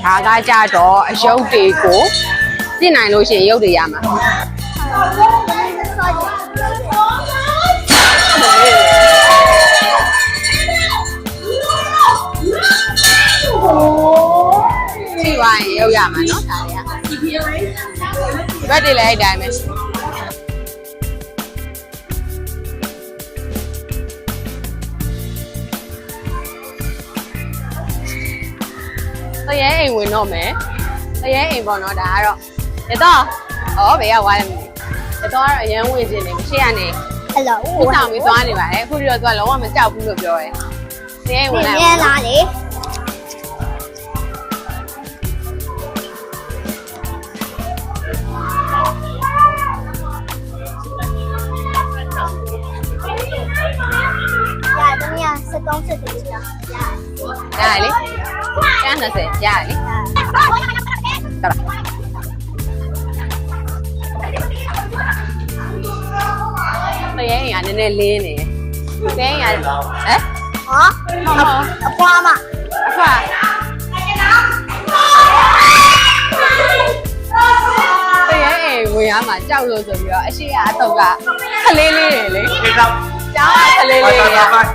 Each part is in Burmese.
ဒါကကြတော့အယုတ်တွေကိုပြင်နိုင်လို့ရှိရင်ရုပ်တွေရမှာကြည့်ပါရင်ရုပ်ရမှာနော်ဒါတွေကဘက်တွေလည်းအဲ့တိုင်းပဲတရဲအိမ်ဝင်တော့မယ်တရဲအိမ်ပေါ့နော်ဒါကတော့ရတော့ဘယ်ရောက်သွားလဲမသိရတော့အရန်ဝင်ခြင်းနေမရှိရနေဟယ်လိုဦးဆောင်ပြီးသွားနေပါတယ်အခုပြီးတော့သူကလုံးဝမကြောက်ဘူးလို့ပြောတယ်တရဲအိမ်ဝင်လာရဲလာလေ30တည်းကြာရတယ်လေကျန်30ရတယ်လေတော်ပါတရဲရင်ကနည်းနည်းလင်းနေတရဲရင်ကဟာအဖွားမအဖွားတရဲအိမ်ဝင်ရမှာကြောက်လို့ဆိုပြီးတော့အရှိကအတော့ကခလေးလေးတွေလေကျောင်းကခလေးလေးတွေ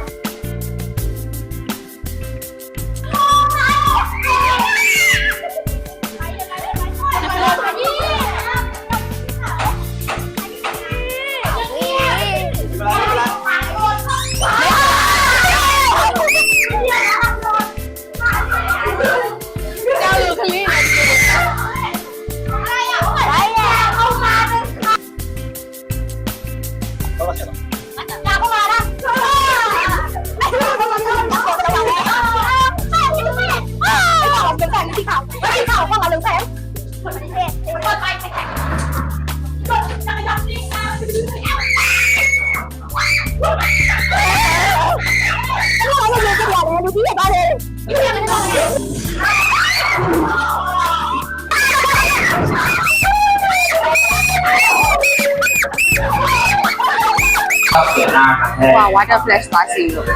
water flash ပါစီလို့ဒီ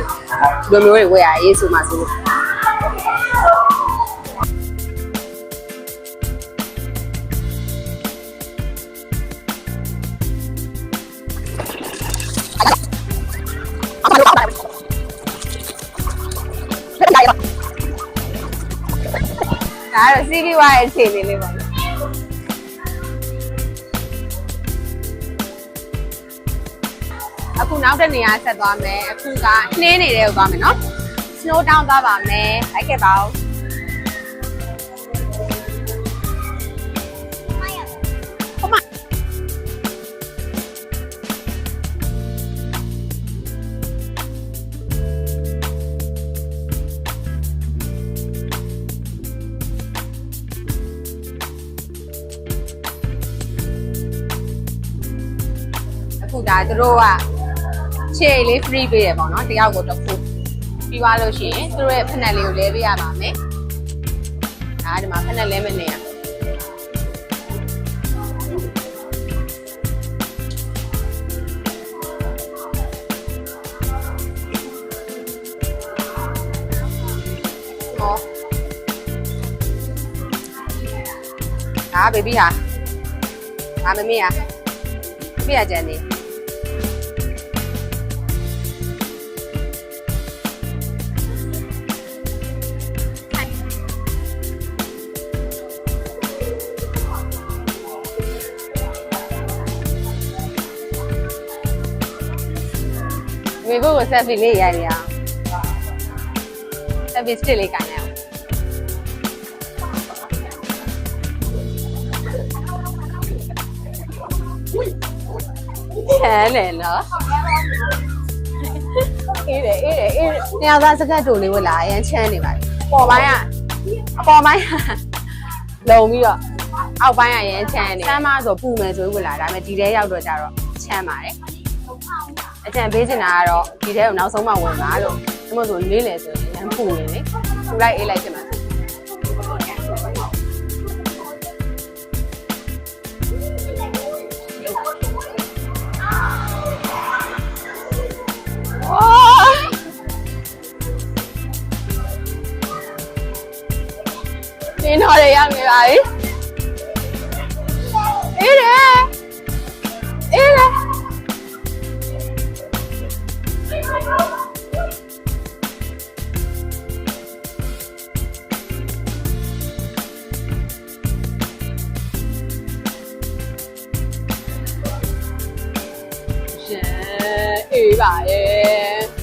လိုမျိုးတွေဝယ်ရရေးဆိုမှဆိုလို့ဒါတော့စီးပြီးွားရဲ့အခြေအနေလေးပါအခုနောက်တဲ့နေရာဆက်သွားမယ်အခုကနှင်းနေတဲ့ကိုသွားမယ်နော် snow down သွားပါမယ်လိုက်ခဲ့ပါဦးအခုဒါသူတို့ကခြေလေး free ပေးတယ်ပေါ့နော်တယောက်ကိုတစ်ခုပြီးသွားလို့ရှိရင်သူတို့ရဲ့ဖက်နက်လေးကိုလဲပေးရပါမယ်ဒါဒီမှာဖက်နက်လဲမနေရဒါဘေဘီဟာဒါမမေဟာပြရကြတယ်မေကိုဆက်ဖီလေးရရအောင်ဆက်ဖီစတစ်လေးကန်ရအောင်ချမ်းတယ်နော်အေးတယ်ညသားစကတ်တူလေးဝတ်လာအရင်ချမ်းနေပါလေအပေါ်ပိုင်းလုံပြီးတော့အောက်ပိုင်းကရမ်းချမ်းနေချမ်းမဆိုပူမယ်ဆိုဝတ်လာဒါပေမဲ့ဒီထဲရောက်တော့ကြတော့ချမ်းပါတယ်အကြံပေးချင်တာကတော့ဒီထဲကိုနောက်ဆုံးမှဝင်ပါလို့ဒါမှမဟုတ်လေးလေဆိုရင်ရမ်းပူနေလေပူလိုက်အေးလိုက်ချင်ပါ င်းတော်တွေရောက်နေပါပြီအေးတယ်အေးတယ်အေးပါရဲ့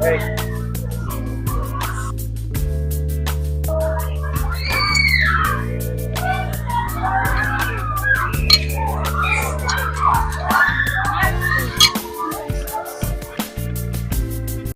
Hey.